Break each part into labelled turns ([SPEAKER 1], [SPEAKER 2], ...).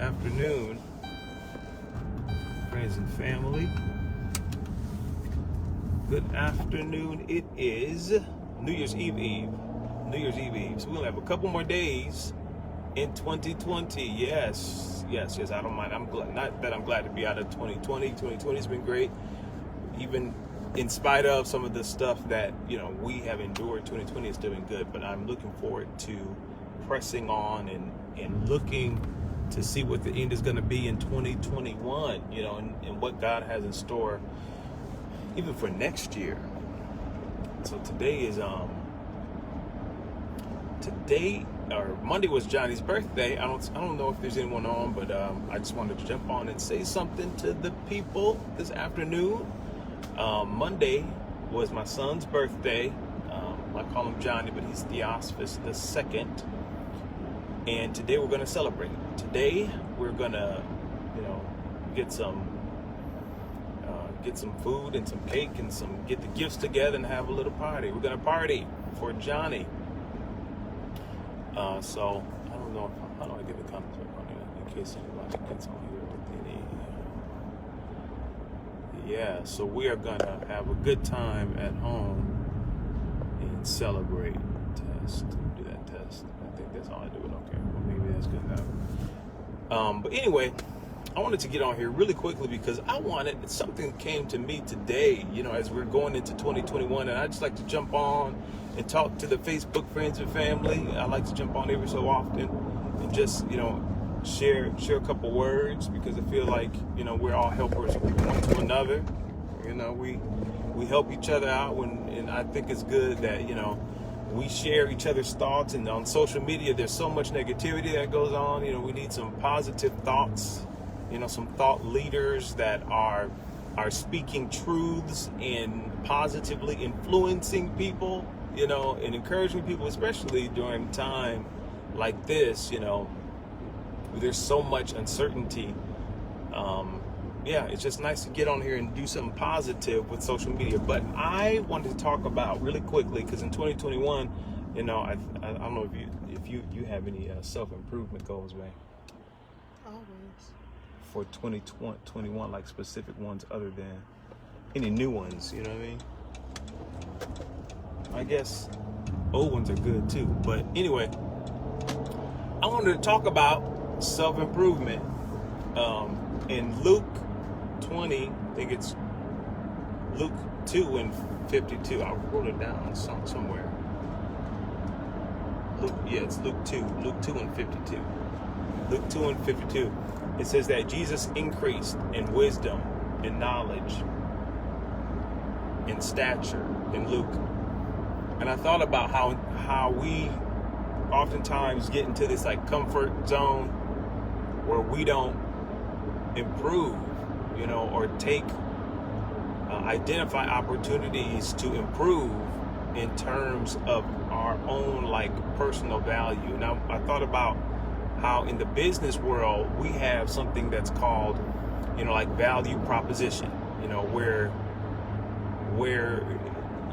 [SPEAKER 1] afternoon, friends and family. Good afternoon. It is New Year's Eve. So we'll have a couple more days in 2020. Yes. I don't mind. I'm glad. Not that I'm glad to be out of 2020. 2020's been great, even in spite of some of the stuff that we have endured. 2020 has still been good, but I'm looking forward to pressing on and looking to see what the end is going to be in 2021. And what God has in store, even for next year. So Monday was Johnny's birthday. I don't know if there's anyone on, but I just wanted to jump on and say something to the people this afternoon. Monday was my son's birthday. I call him Johnny, but he's Theophilus II. And today we're going to celebrate. Today we're going to, get some food and some cake and get the gifts together and have a little party. We're going to party for Johnny. So I don't know how do I get the comments back on here in case anybody gets on here. Yeah, so we are gonna have a good time at home and celebrate. Do that test. I think that's all I do. Okay, well maybe that's good enough. But anyway, I wanted to get on here really quickly because something came to me today, as we're going into 2021, and I just like to jump on and talk to the Facebook friends and family. I like to jump on every so often and just, share a couple words, because I feel like, we're all helpers one to another. We help each other out and I think it's good that, we share each other's thoughts. And on social media, there's so much negativity that goes on. We need some positive thoughts, some thought leaders that are speaking truths and positively influencing people, and encouraging people, especially during a time like this, there's so much uncertainty. It's just nice to get on here and do something positive with social media. But I wanted to talk about really quickly, because in 2021, I don't know if you have any self-improvement goals, man.
[SPEAKER 2] Always.
[SPEAKER 1] For 2021, like specific ones other than any new ones, you know what I mean? I guess old ones are good too. But anyway, I wanted to talk about self-improvement. In Luke 20, I think it's Luke 2 and 52. I wrote it down somewhere. It's Luke 2. Luke 2 and 52. Luke 2 and 52. It says that Jesus increased in wisdom, in knowledge, in stature, in Luke. And I thought about how we oftentimes get into this comfort zone where we don't improve, or identify opportunities to improve in terms of our own personal value. Now, I thought about how in the business world we have something that's called, value proposition, where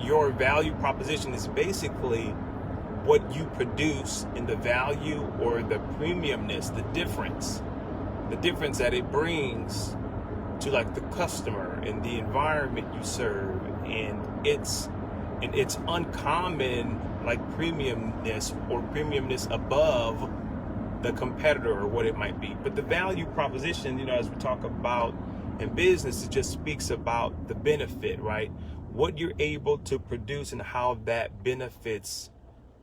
[SPEAKER 1] your value proposition is basically what you produce in the value or the premiumness, the difference that it brings to the customer and the environment you serve, and it's uncommon premiumness above the competitor or what it might be. But the value proposition, as we talk about in business, it just speaks about the benefit, right? What you're able to produce and how that benefits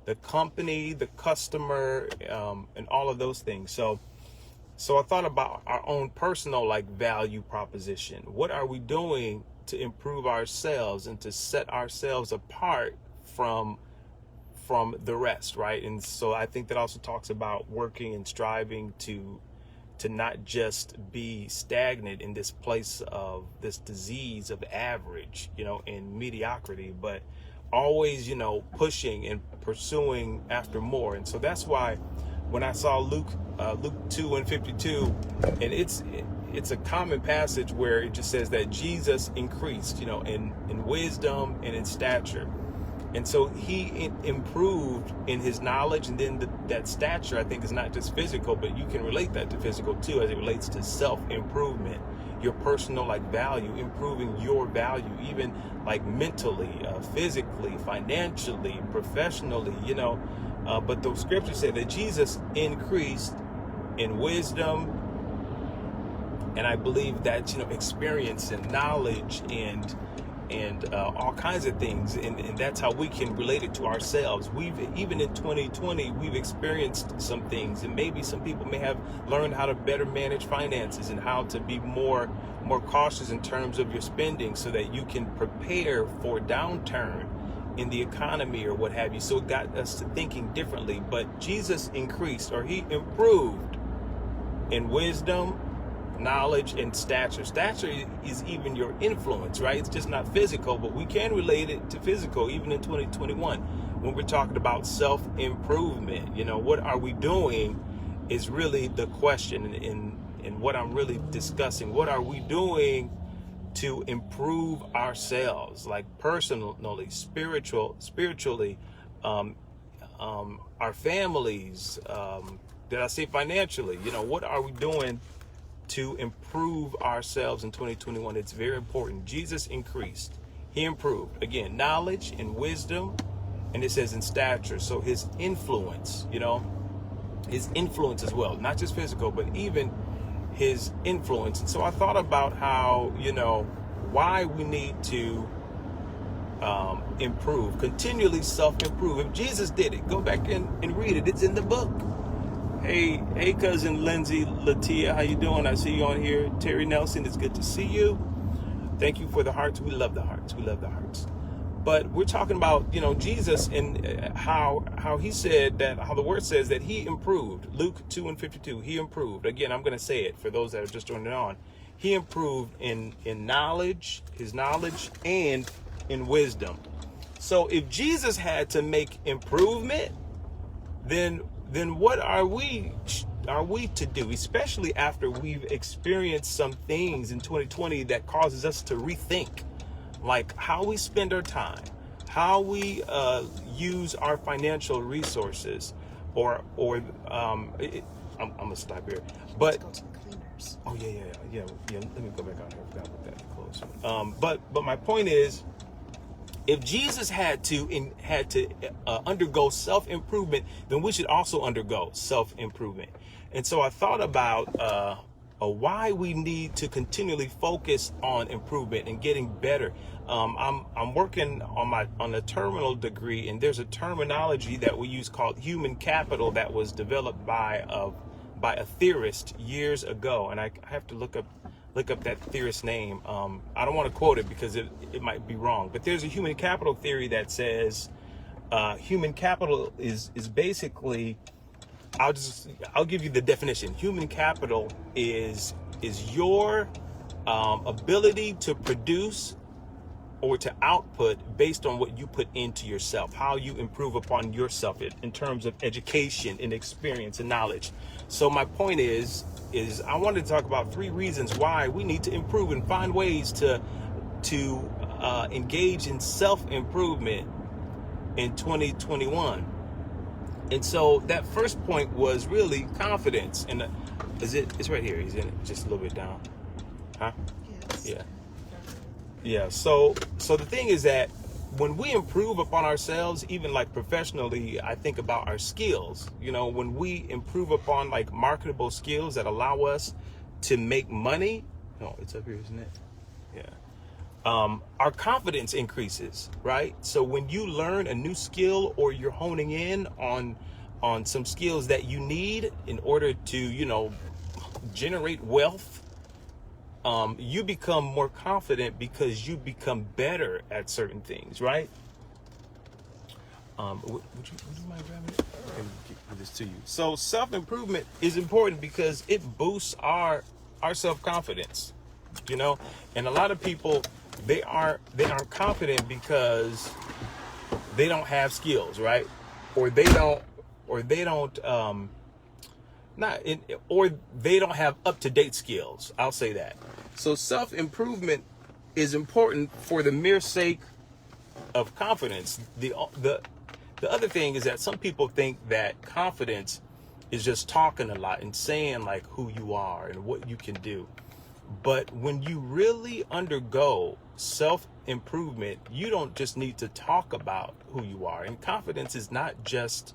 [SPEAKER 1] the company, the customer, and all of those things. So I thought about our own personal value proposition. What are we doing to improve ourselves and to set ourselves apart from the rest, right? And so I think that also talks about working and striving to not just be stagnant in this place of this disease of average, and mediocrity, but always, pushing and pursuing after more. And so that's why when I saw Luke 2 and 52, and it's a common passage where it just says that Jesus increased, in wisdom and in stature. And so he improved in his knowledge, and then that stature, I think, is not just physical, but you can relate that to physical too, as it relates to self-improvement, your personal value, improving your value, even mentally, physically, financially, professionally, but the scripture said that Jesus increased in wisdom, and I believe that, experience and knowledge and all kinds of things, and that's how we can relate it to ourselves. Even in 2020, we've experienced some things, and maybe some people may have learned how to better manage finances and how to be more cautious in terms of your spending, so that you can prepare for a downturn in the economy or what have you. So it got us to thinking differently. But Jesus increased, or he improved, in wisdom, knowledge, and stature. Stature is even your influence, right? It's just not physical, but we can relate it to physical even in 2021 when we're talking about self-improvement. What are we doing is really the question in what I'm really discussing. What are we doing to improve ourselves, personally, spiritually, our families, did I say financially? What are we doing to improve ourselves in 2021? It's very important. Jesus increased. He improved. Again, knowledge and wisdom, and it says in stature. So his influence, his influence as well, not just physical, but even his influence. And so I thought about how, why we need to improve, continually self-improve. If Jesus did it, go back and read it. It's in the book. Hey, cousin Lindsay Latia, how you doing? I see you on here. Terry Nelson, it's good to see you. Thank you for the hearts. We love the hearts. We love the hearts. But we're talking about, Jesus, and how he said that, how the word says that he improved. Luke 2:52, he improved. Again, I'm going to say it for those that are just joining on. He improved in knowledge, his knowledge, and in wisdom. So if Jesus had to make improvement, then what are we to do, especially after we've experienced some things in 2020 that causes us to rethink, how we spend our time, how we use our financial resources, or I'm gonna stop here. But let's go to the cleaners. Oh yeah. Let me go back out here. I forgot about that close. But my point is, if Jesus had to undergo self-improvement, then we should also undergo self-improvement. And so I thought about why we need to continually focus on improvement and getting better. I'm working on a terminal degree, and there's a terminology that we use called human capital that was developed by a theorist years ago, and I have to look up that theorist's name. I don't want to quote it because it might be wrong, but there's a human capital theory that says human capital is basically, I'll give you the definition. Human capital is your ability to produce or to output based on what you put into yourself, how you improve upon yourself in terms of education and experience and knowledge. So my point is I wanted to talk about 3 reasons why we need to improve and find ways to engage in self-improvement in 2021. And so that first point was really confidence. And it's right here. He's in it, just a little bit down. Huh? Yes. Yeah. So the thing is that when we improve upon ourselves, even professionally, I think about our skills. When we improve upon marketable skills that allow us to make money. No, it's up here, isn't it? Yeah. Our confidence increases, right? So when you learn a new skill, or you're honing in on some skills that you need in order to, generate wealth, you become more confident because you become better at certain things, right? Would you mind grabbing it? Okay, give this to you. So self-improvement is important because it boosts our self-confidence, and a lot of people, they aren't confident because they don't have skills, right? Or they don't have up-to-date skills. I'll say that. So self-improvement is important for the mere sake of confidence. The other thing is that some people think that confidence is just talking a lot and saying like who you are and what you can do. But when you really undergo self-improvement, you don't just need to talk about who you are. And confidence is not just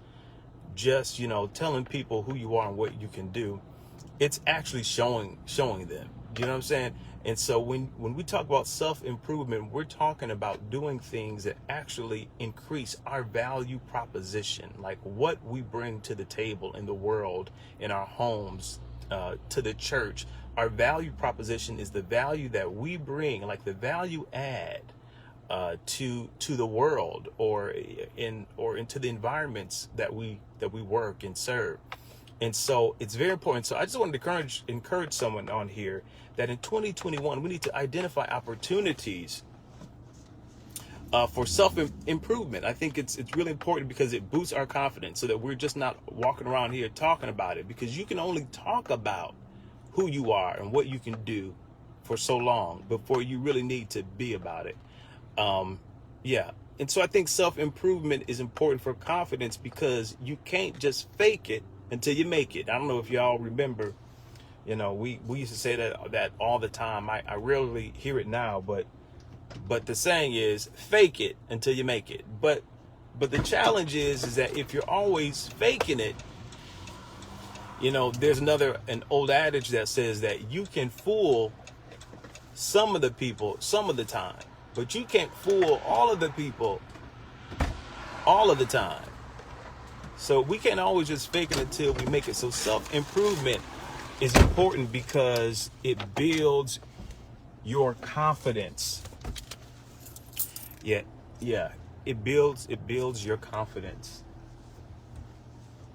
[SPEAKER 1] telling people who you are and what you can do. It's actually showing them. You know what I'm saying? And so when we talk about self-improvement, we're talking about doing things that actually increase our value proposition, like what we bring to the table in the world, in our homes, to the church. Our value proposition is the value that we bring, like the value add to the world or into the environments that we work and serve. And so it's very important. So I just wanted to encourage someone on here that in 2021 we need to identify opportunities for self-improvement. I think it's really important because it boosts our confidence so that we're just not walking around here talking about it, because you can only talk about who you are and what you can do for so long before you really need to be about it. Yeah. And so I think self-improvement is important for confidence because you can't just fake it until you make it. I don't know if y'all remember, we used to say that all the time. I rarely hear it now, but the saying is fake it until you make it. But the challenge is that if you're always faking it, there's an old adage that says that you can fool some of the people some of the time, but you can't fool all of the people all of the time. So we can't always just fake it until we make it. So self-improvement is important because it builds your confidence. Yeah, it builds your confidence.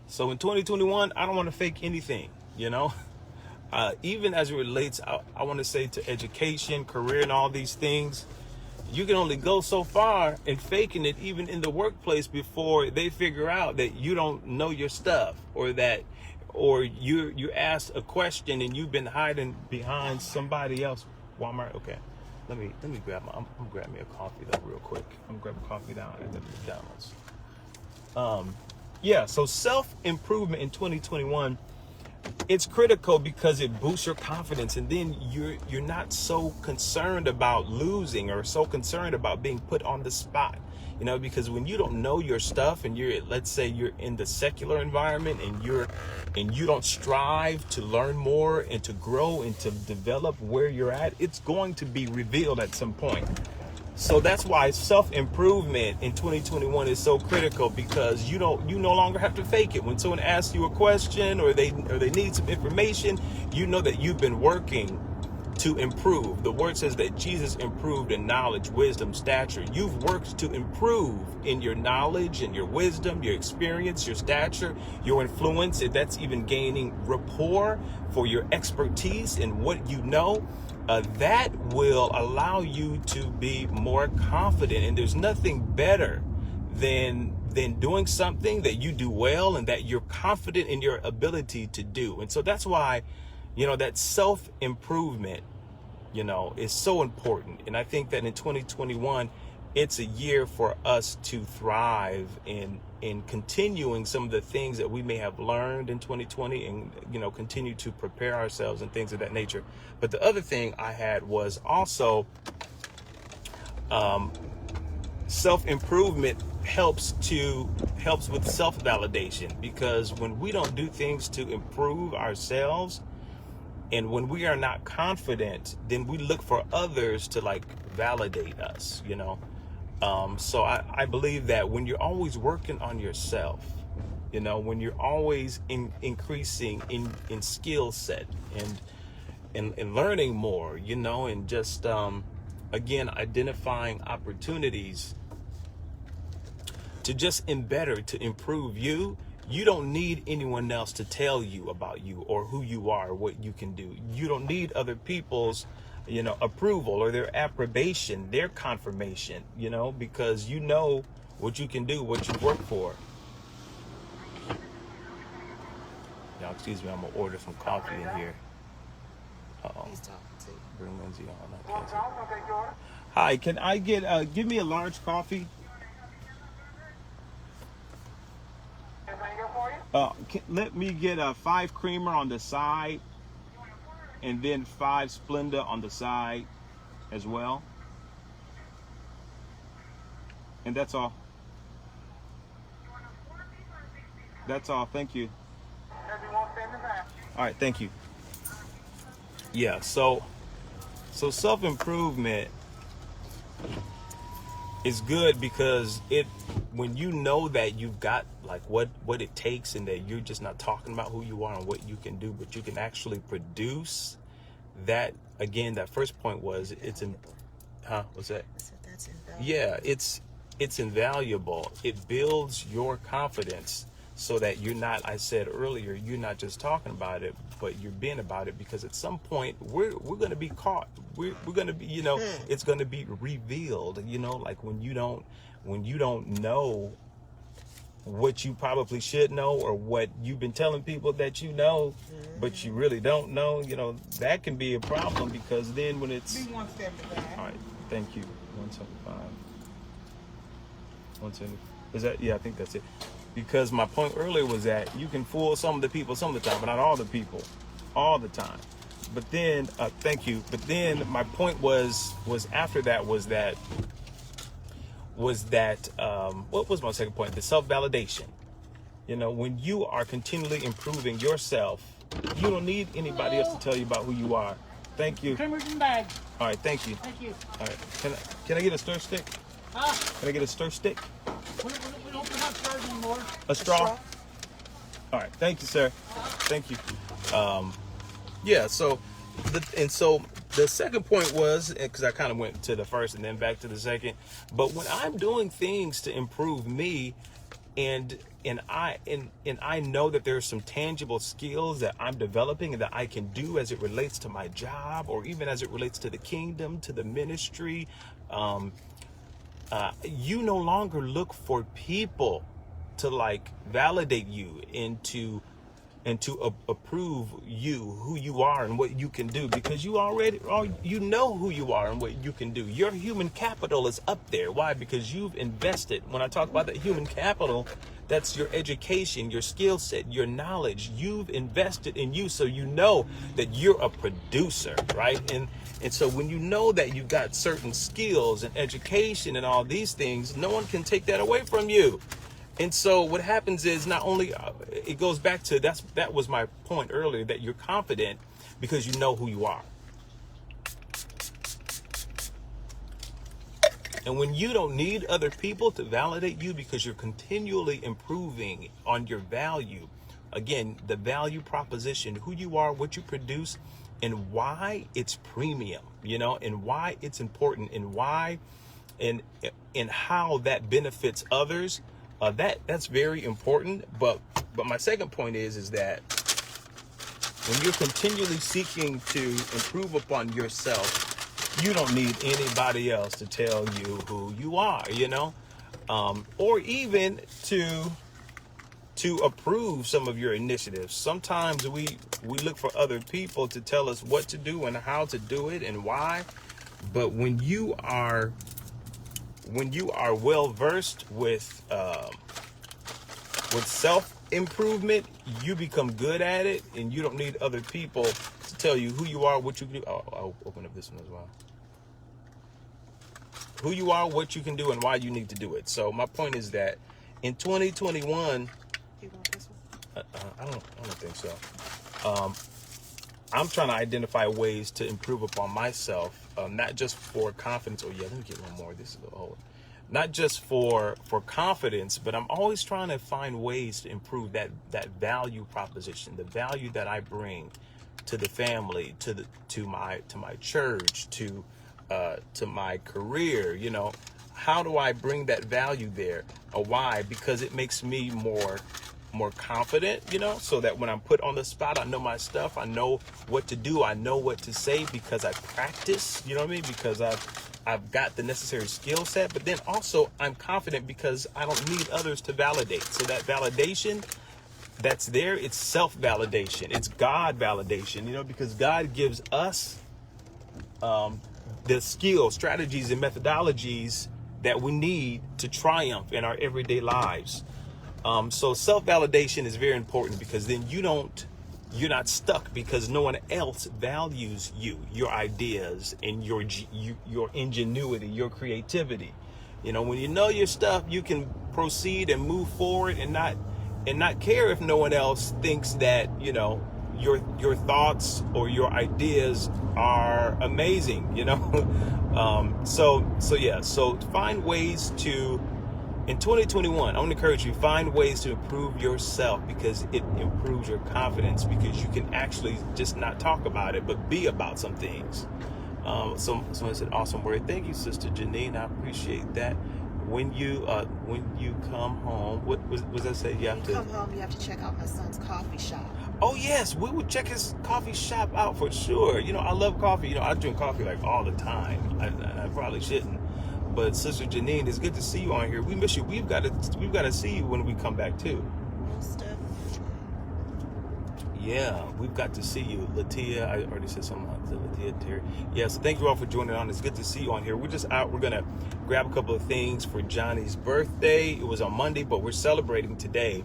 [SPEAKER 1] So in 2021, I don't want to fake anything, even as it relates, I want to say to education, career, and all these things. You can only go so far in faking it, even in the workplace, before they figure out that you don't know your stuff, or you asked a question and you've been hiding behind somebody else. Walmart, okay. Let me grab I'm gonna grab me a coffee though real quick. I'm gonna grab a coffee down at the McDonald's. So self-improvement in 2021, it's critical because it boosts your confidence, and then you're not so concerned about losing or so concerned about being put on the spot. Because when you don't know your stuff and let's say you're in the secular environment and you don't strive to learn more and to grow and to develop where you're at, it's going to be revealed at some point. So that's why self-improvement in 2021 is so critical, because you no longer have to fake it. When someone asks you a question or they need some information, you know that you've been working to improve. The word says that Jesus improved in knowledge, wisdom, stature. You've worked to improve in your knowledge and your wisdom, your experience, your stature, your influence. And that's even gaining rapport for your expertise in what you know. That will allow you to be more confident. And there's nothing better than doing something that you do well and that you're confident in your ability to do. And so that's why, that self-improvement, is so important. And I think that in 2021, it's a year for us to thrive in continuing some of the things that we may have learned in 2020 and, continue to prepare ourselves and things of that nature. But the other thing I had was also self-improvement helps with self-validation, because when we don't do things to improve ourselves, and when we are not confident, then we look for others to validate us, So I believe that when you're always working on yourself, when you're always increasing in skill set and learning more, and just, again, identifying opportunities to just to improve you. You don't need anyone else to tell you about you or who you are or what you can do. You don't need other people's, approval or their approbation, their confirmation, because you know what you can do, what you work for. Y'all, excuse me, I'm gonna order some coffee in here. Uh-oh. He's talking to you. Bring Lindsay on. Hi, can I get give me a large coffee? Let me get a 5 creamer on the side, and then 5 Splenda on the side as well. And that's all. That's all. Thank you. All right, thank you. Yeah, so self-improvement is good because when you know that you've got like what it takes, and that you're just not talking about who you are and what you can do, but you can actually produce that. Again, that first point was what's that?
[SPEAKER 2] That's invaluable.
[SPEAKER 1] Yeah, it's invaluable. It builds your confidence so that you're not, I said earlier, you're not just talking about it, but you're being about it, because at some point we're going to be caught. We're going to be, it's going to be revealed, like when you don't know what you probably should know, or what you've been telling people that you know, but you really don't know, that can be a problem, because then when it's...
[SPEAKER 2] Be 175.
[SPEAKER 1] All right, thank you. 175. 170. Is that? Yeah, I think that's it. Because my point earlier was that you can fool some of the people some of the time, but not all the people all the time. But then, thank you. But then my point was after that was that what was my second point? The self-validation. When you are continually improving yourself, you don't need anybody else to tell you about who you are. Thank you.
[SPEAKER 2] Creamer's in bag.
[SPEAKER 1] All right, thank you.
[SPEAKER 2] Thank you.
[SPEAKER 1] All right, can I get a stir stick? Can I get a stir stick?
[SPEAKER 2] We don't have stars anymore.
[SPEAKER 1] A straw? All right, thank you, sir. Thank you. Yeah. So the second point was, because I kind of went to the first and then back to the second, but when I'm doing things to improve me, and I know that there's some tangible skills that I'm developing and that I can do as it relates to my job, or even as it relates to the kingdom, to the ministry. You no longer look for people to like validate you and to approve who you are and what you can do, because you know who you are and what you can do. Your human capital is up there. Why? Because you've invested. When I talk about that human capital, that's your education, your skill set, your knowledge. You've invested in you, so you know that you're a producer, right? And so when you know that you've got certain skills and education and all these things, no one can take that away from you. And so what happens is, not only it goes back to that was my point earlier, that you're confident because you know who you are. And when you don't need other people to validate you because you're continually improving on your value, again, the value proposition, who you are, what you produce, and why it's premium, and why it's important, and why and how that benefits others. That's very important. But my second point is that when you're continually seeking to improve upon yourself, you don't need anybody else to tell you who you are, or even to approve some of your initiatives. Sometimes we look for other people to tell us what to do and how to do it and why. But when you are well versed with self-improvement, you become good at it, and you don't need other people to tell you who you are, what you can do. I'll open up this one as well. Who you are, what you can do, and why you need to do it. So my point is that in 2021,
[SPEAKER 2] you want this one?
[SPEAKER 1] I don't think so. I'm trying to identify ways to improve upon myself, not just for confidence. Oh yeah, let me get one more. This is the whole. Not just for confidence, but I'm always trying to find ways to improve that value proposition, the value that I bring to the family, to my church, to my career. How do I bring that value there? Why? Because it makes me more confident, so that when I'm put on the spot, I know my stuff, I know what to do, I know what to say, because I practice, because I've got the necessary skill set. But then also I'm confident because I don't need others to validate. So that validation that's there, it's self-validation, it's God validation, because God gives us the skills, strategies, and methodologies that we need to triumph in our everyday lives. So self-validation is very important, because then you're not stuck because no one else values you, your ideas, and your ingenuity, your creativity. You know, when you know your stuff, you can proceed and move forward and not care if no one else thinks that, you know, your thoughts or your ideas are amazing, you know. So find ways to, in 2021, I want to encourage you, find ways to improve yourself, because it improves your confidence, because you can actually just not talk about it, but be about some things. Someone said, awesome word. Thank you, Sister Janine. I appreciate that. When you come home, what was that say?
[SPEAKER 2] When you come home, you have to check out my son's coffee shop.
[SPEAKER 1] Oh yes, we would check his coffee shop out for sure. You know, I love coffee. You know, I drink coffee like all the time. I probably shouldn't. But Sister Janine, it's good to see you on here. We miss you. We've got to see you when we come back too.
[SPEAKER 2] Most definitely.
[SPEAKER 1] Yeah, we've got to see you. Latia, I already said something about Latia, Terry. Yeah, so thank you all for joining on. It's good to see you on here. We're just out. We're going to grab a couple of things for Johnny's birthday. It was on Monday, but we're celebrating today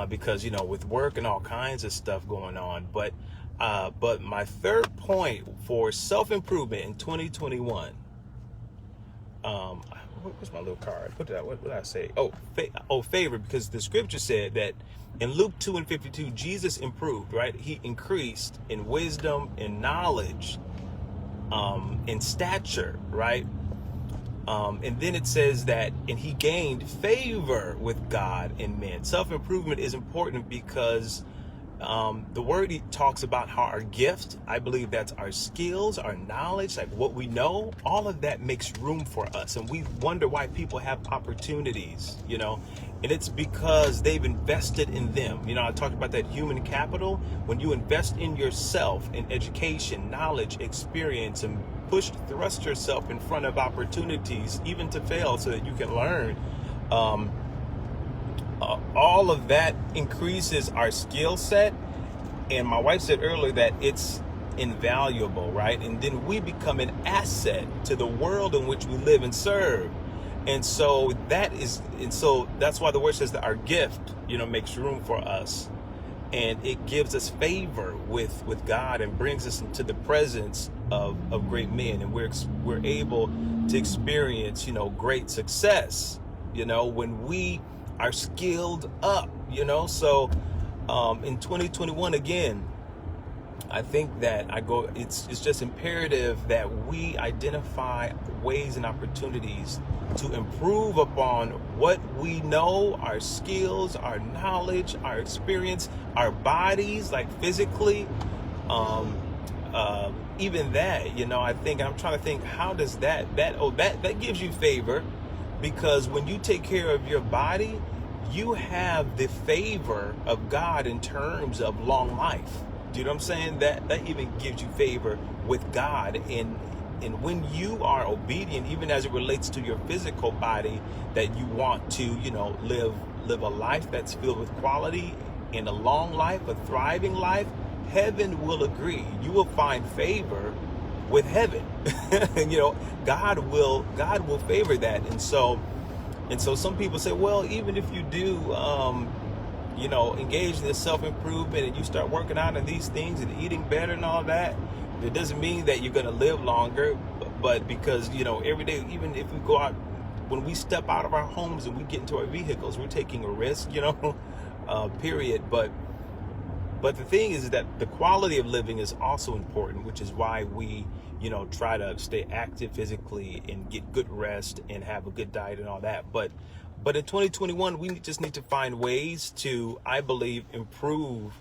[SPEAKER 1] because, you know, with work and all kinds of stuff going on. But my third point for self-improvement in 2021, what's my little card? What did I say? Favor, because the scripture said that in Luke 2:52, Jesus improved, right? He increased in wisdom, in knowledge, in stature, right? And then it says that, and he gained favor with God and men. Self-improvement is important because the word talks about how our gift, I believe that's our skills, our knowledge, like what we know, all of that makes room for us. And we wonder why people have opportunities, you know, and it's because they've invested in them. You know, I talked about that human capital. When you invest in yourself, in education, knowledge, experience, and thrust yourself in front of opportunities, even to fail, so that you can learn, all of that increases our skill set. And my wife said earlier that it's invaluable, right? And then we become an asset to the world in which we live and serve. And so that's why the word says that our gift, you know, makes room for us, and it gives us favor with God, and brings us into the presence of great men, and we're able to experience, you know, great success, you know, when we are skilled up, you know. So in 2021, again, I think that it's just imperative that we identify ways and opportunities to improve upon what we know, our skills, our knowledge, our experience, our bodies, like physically, even that, you know. I'm trying to think, how does that gives you favor, because when you take care of your body, you have the favor of God in terms of long life. Do you know what I'm saying? That even gives you favor with God. And when you are obedient, even as it relates to your physical body, that you want to, you know, live a life that's filled with quality, and a long life, a thriving life, heaven will agree. You will find favor with heaven. You know, God will favor that. And so some people say, well, even if you do, you know, engage in this self-improvement, and you start working out in these things and eating better and all that, it doesn't mean that you're going to live longer. But because, you know, every day, even if we go out, when we step out of our homes and we get into our vehicles, we're taking a risk, you know, period. But the thing is that the quality of living is also important, which is why we, you know, try to stay active physically and get good rest and have a good diet and all that. But in 2021, we just need to find ways to, I believe, improve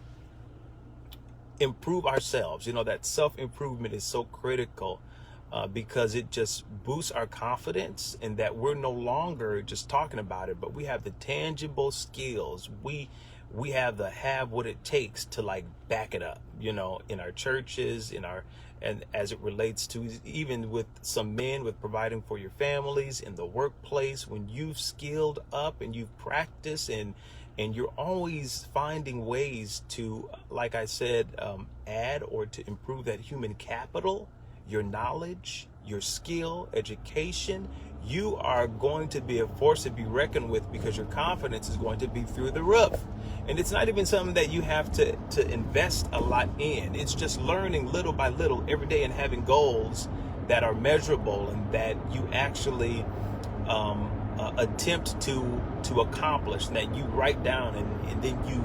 [SPEAKER 1] ourselves. You know, that self-improvement is so critical, because it just boosts our confidence, and that we're no longer just talking about it, but we have the tangible skills. We have what it takes to, like, back it up, you know, in our churches, and as it relates to even with some men, with providing for your families, in the workplace. When you've skilled up and you've practiced, and you're always finding ways to, like I said, add or to improve that human capital, your knowledge, your skill, education, you are going to be a force to be reckoned with, because your confidence is going to be through the roof. And it's not even something that you have to invest a lot in. It's just learning little by little every day and having goals that are measurable and that you actually attempt to accomplish, and that you write down, and then you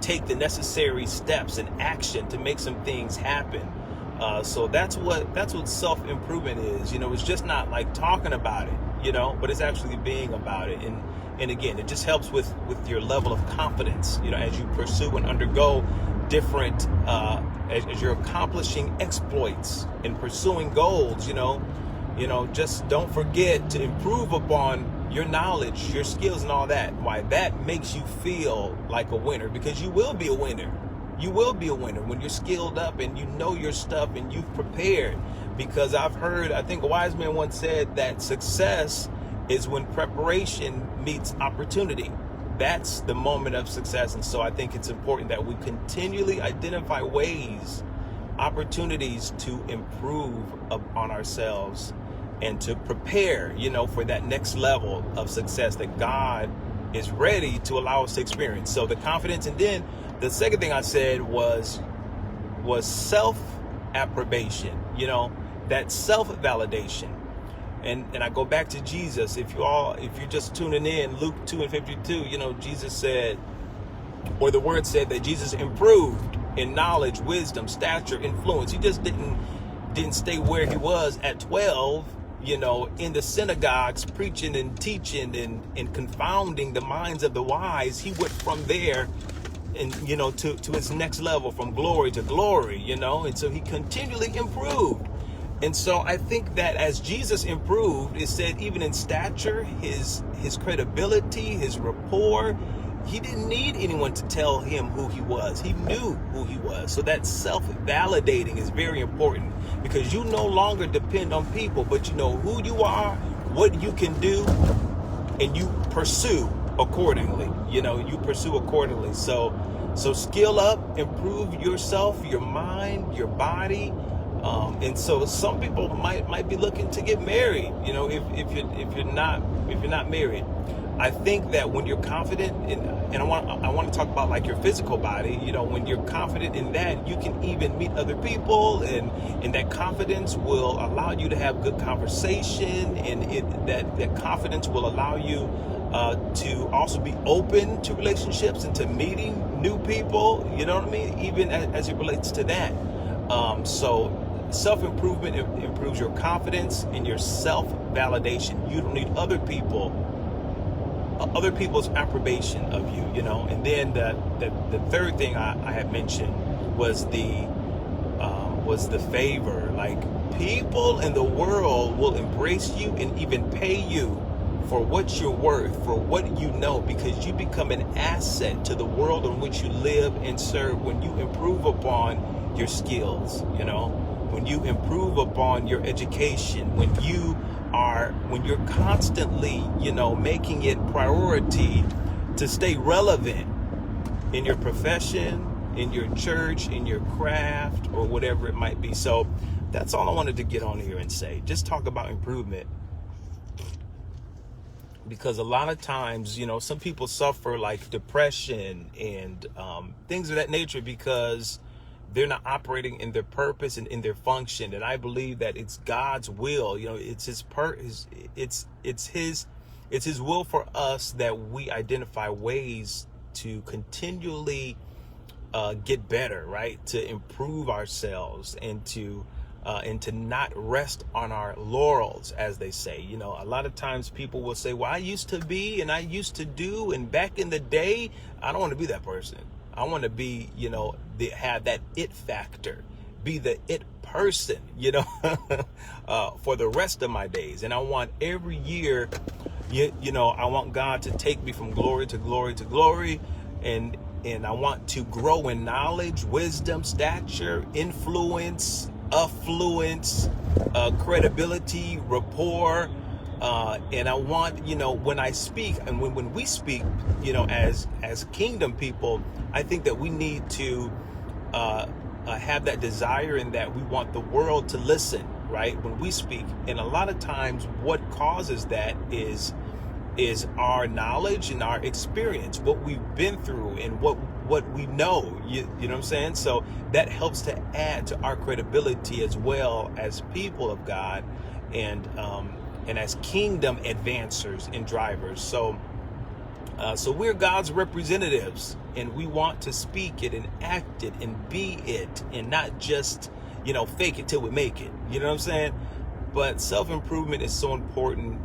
[SPEAKER 1] take the necessary steps and action to make some things happen. So that's what self-improvement is. It's just not like talking about it, but it's actually being about it. And again, it just helps with your level of confidence, as you pursue and undergo different, as you're accomplishing exploits and pursuing goals, just don't forget to improve upon your knowledge, your skills, and all that. Why? That makes you feel like a winner, because you will be a winner. You will be a winner when you're skilled up and you know your stuff and you've prepared. Because I think a wise man once said that success is when preparation meets opportunity. That's the moment of success. And so I think it's important that we continually identify ways, opportunities to improve upon ourselves and to prepare, for that next level of success that God is ready to allow us to experience. So the confidence. And then the second thing I said was self-approbation, that self-validation. And I go back to Jesus. If you're just tuning in, Luke 2:52, Jesus said, or the word said that Jesus improved in knowledge, wisdom, stature, influence. He just didn't stay where he was at 12, in the synagogues, preaching and teaching and confounding the minds of the wise. He went from there and, to his next level, from glory to glory, and so he continually improved. And so I think that as Jesus improved, it said even in stature, his credibility, his rapport, he didn't need anyone to tell him who he was. He knew who he was. So that self-validating is very important, because you no longer depend on people, but you know who you are, what you can do, and you pursue accordingly. You pursue accordingly. So skill up, improve yourself, your mind, your body. And so some people might be looking to get married, if you're not married. I think that when you're confident and I want to talk about like your physical body, when you're confident in that, you can even meet other people, and that confidence will allow you to have good conversation, and that confidence will allow you to also be open to relationships and to meeting new people, even as it relates to that. So self-improvement improves your confidence and your self-validation. You don't need other people's approbation of you, And then the third thing I had mentioned was the favor. Like, people in the world will embrace you and even pay you for what you're worth, for what you know, because you become an asset to the world in which you live and serve when you improve upon your skills, when you improve upon your education, when you're constantly, making it priority to stay relevant in your profession, in your church, in your craft, or whatever it might be. So that's all I wanted to get on here and say. Just talk about improvement. Because a lot of times, some people suffer like depression and things of that nature because they're not operating in their purpose and in their function. And I believe that it's God's will. It's his will for us that we identify ways to continually get better, right? To improve ourselves and to not rest on our laurels, as they say. A lot of times people will say, well, I used to be and I used to do, and back in the day. I don't want to be that person. I want to be, have that it factor, be the it person, for the rest of my days. And I want every year, I want God to take me from glory to glory to glory. And I want to grow in knowledge, wisdom, stature, influence, affluence, credibility, rapport. And I want, when I speak and when we speak, as kingdom people, I think that we need to have that desire in that we want the world to listen, right, when we speak. And a lot of times what causes that is our knowledge and our experience, what we've been through and what we know. You know what I'm saying? So that helps to add to our credibility as well as people of God, and as kingdom advancers and drivers. So we're God's representatives, and we want to speak it and act it and be it, and not just, fake it till we make it. You know what I'm saying? But self-improvement is so important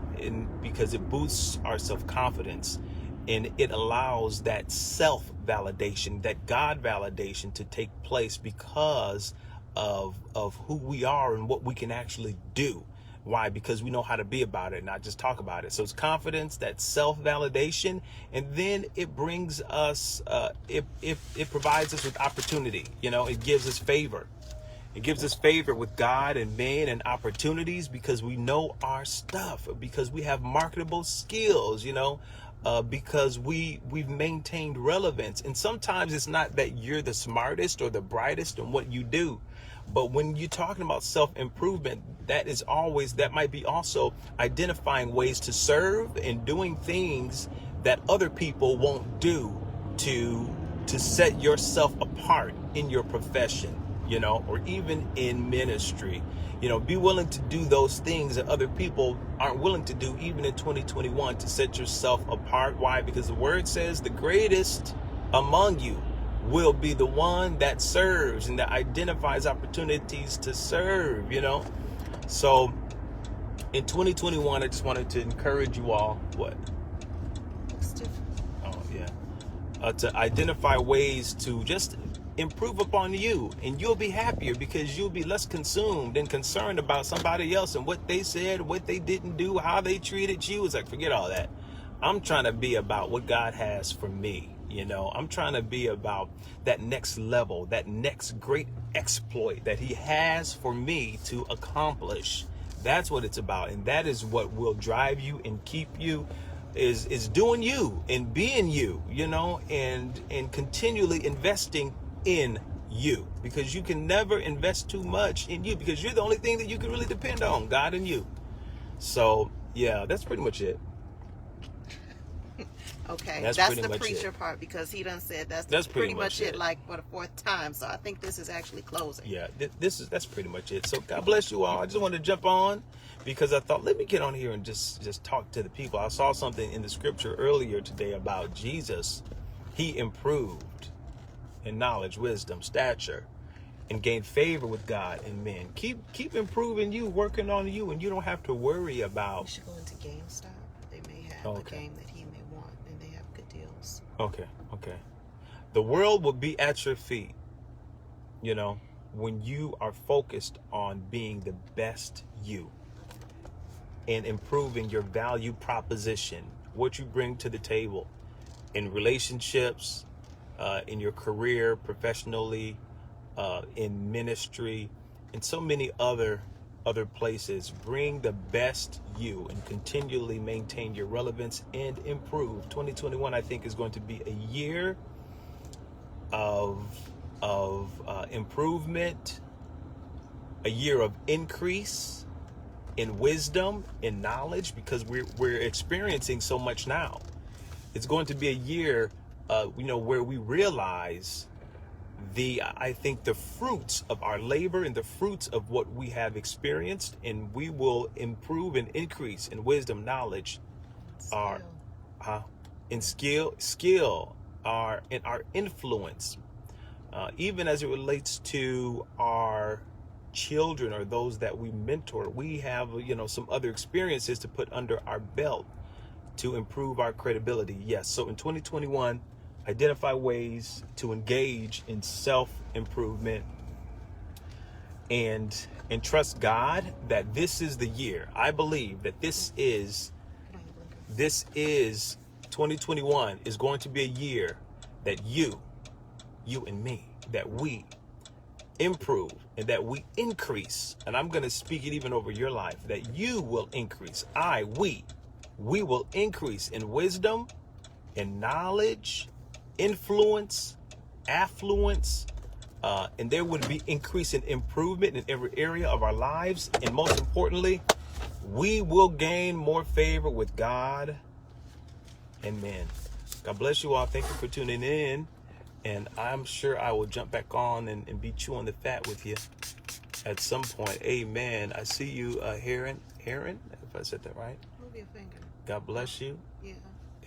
[SPEAKER 1] because it boosts our self-confidence, and it allows that self-validation, that God validation to take place because of who we are and what we can actually do. Why? Because we know how to be about it, not just talk about it. So it's confidence, that self-validation, and then it brings us, it provides us with opportunity. It gives us favor. It gives us favor with God and men and opportunities because we know our stuff, because we have marketable skills, because we've maintained relevance. And sometimes it's not that you're the smartest or the brightest in what you do, but when you're talking about self-improvement, that might be also identifying ways to serve and doing things that other people won't do to set yourself apart in your profession, or even in ministry. Be willing to do those things that other people aren't willing to do, even in 2021, to set yourself apart. Why? Because the word says the greatest among you will be the one that serves and that identifies opportunities to serve, So in 2021, I just wanted to encourage you all, to identify ways to just improve upon you, and you'll be happier because you'll be less consumed and concerned about somebody else and what they said, what they didn't do, how they treated you. It's like, forget all that. I'm trying to be about what God has for me. I'm trying to be about that next level, that next great exploit that he has for me to accomplish. That's what it's about. And that is what will drive you and keep you, is doing you and being you, and continually investing in you, because you can never invest too much in you, because you're the only thing that you can really depend on, God and you. So yeah, that's pretty much it.
[SPEAKER 2] Okay, that's the preacher part, because he done said that's pretty much it, like for the fourth time. So I think this is actually closing.
[SPEAKER 1] Yeah, that's pretty much it. So God bless you all. I just wanted to jump on because I thought, let me get on here and just talk to the people. I saw something in the scripture earlier today about Jesus. He improved in knowledge, wisdom, stature, and gained favor with God and men. Keep improving you, working on you, and you don't have to worry about.
[SPEAKER 2] You should go into GameStop. They may have a game that he may want, and they have good deals.
[SPEAKER 1] Okay. The world will be at your feet, when you are focused on being the best you and improving your value proposition, what you bring to the table in relationships, in your career, professionally, in ministry, and so many other places. Bring the best you and continually maintain your relevance and improve. 2021, I think, is going to be a year of improvement, a year of increase in wisdom, in knowledge, because we're experiencing so much now. It's going to be a year, where we realize I think the fruits of our labor and the fruits of what we have experienced, and we will improve and increase in wisdom, knowledge, in skill, in our influence, even as it relates to our children or those that we mentor. We have, some other experiences to put under our belt to improve our credibility. Yes. So in 2021, identify ways to engage in self-improvement and trust God that this is the year. I believe that this is 2021 is going to be a year that you and me, that we improve and that we increase. And I'm going to speak it even over your life, that you will increase. We will increase in wisdom, in knowledge, influence, affluence, and there would be increasing improvement in every area of our lives. And most importantly, we will gain more favor with God and men. God bless you all. Thank you for tuning in. And I'm sure I will jump back on and be chewing the fat with you at some point. Amen. I see you, Heron, if I said that right.
[SPEAKER 2] Move your finger.
[SPEAKER 1] God bless you.
[SPEAKER 2] Yeah.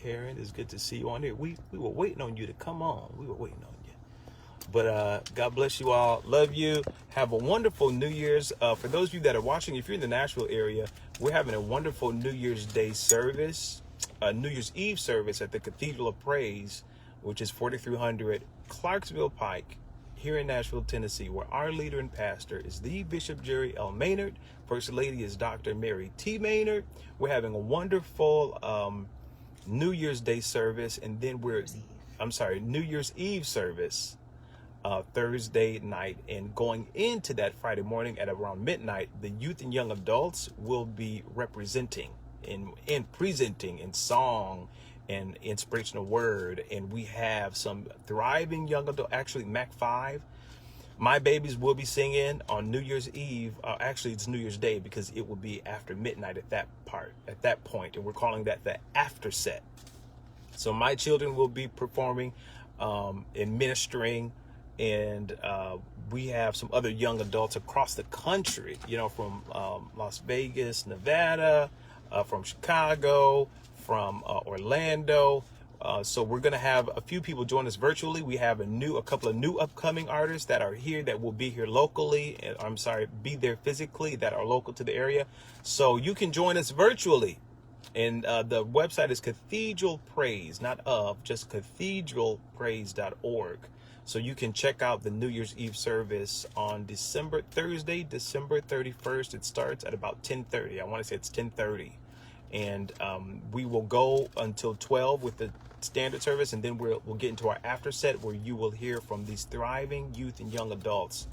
[SPEAKER 1] Heron, it's good to see you on here. We were waiting on you to come on. We were waiting on you. But God bless you all. Love you. Have a wonderful New Year's. For those of you that are watching, if you're in the Nashville area, we're having a wonderful New Year's Day service, New Year's Eve service at the Cathedral of Praise, which is 4300 Clarksville Pike here in Nashville, Tennessee, where our leader and pastor is the Bishop Jerry L. Maynard. First Lady is Dr. Mary T. Maynard. We're having a wonderful New Year's Day service, and then New Year's Eve service Thursday night, and going into that Friday morning at around midnight, the youth and young adults will be representing and presenting in song and inspirational word. And we have some thriving young adult, actually Mac 5. My babies will be singing on New Year's Eve. Actually, it's New Year's Day because it will be after midnight at that point. And we're calling that the after set. So my children will be performing and ministering. And we have some other young adults across the country, from Las Vegas, Nevada, from Chicago, from Orlando. So we're going to have a few people join us virtually. We have a couple of new upcoming artists that are here that will be here locally. Be there physically, that are local to the area. So you can join us virtually. And the website is Cathedral Praise, just cathedralpraise.org. So you can check out the New Year's Eve service on Thursday, December 31st. It starts at about 10:30. I want to say it's 10:30. And we will go until 12 with the standard service, and then we'll get into our after set, where you will hear from these thriving youth and young adults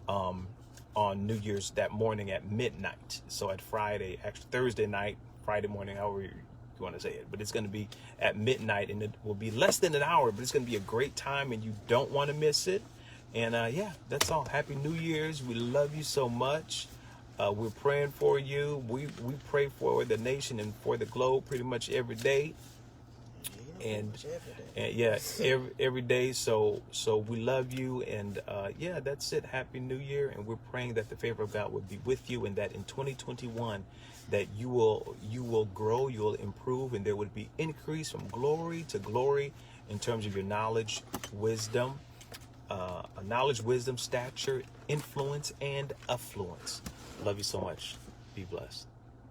[SPEAKER 1] on New Year's that morning at midnight. So at Thursday night, Friday morning, however you want to say it, but it's going to be at midnight, and it will be less than an hour, but it's going to be a great time, and you don't want to miss it. And that's all. Happy New Year's. We love you so much. We're praying for you. We pray for the nation and for the globe pretty much every day. Every day. So we love you, and that's it. Happy New Year, and we're praying that the favor of God would be with you, and that in 2021 that you will grow, you will improve, and there would be increase from glory to glory in terms of your knowledge, wisdom, stature, influence, and affluence. Love you so much. Be blessed.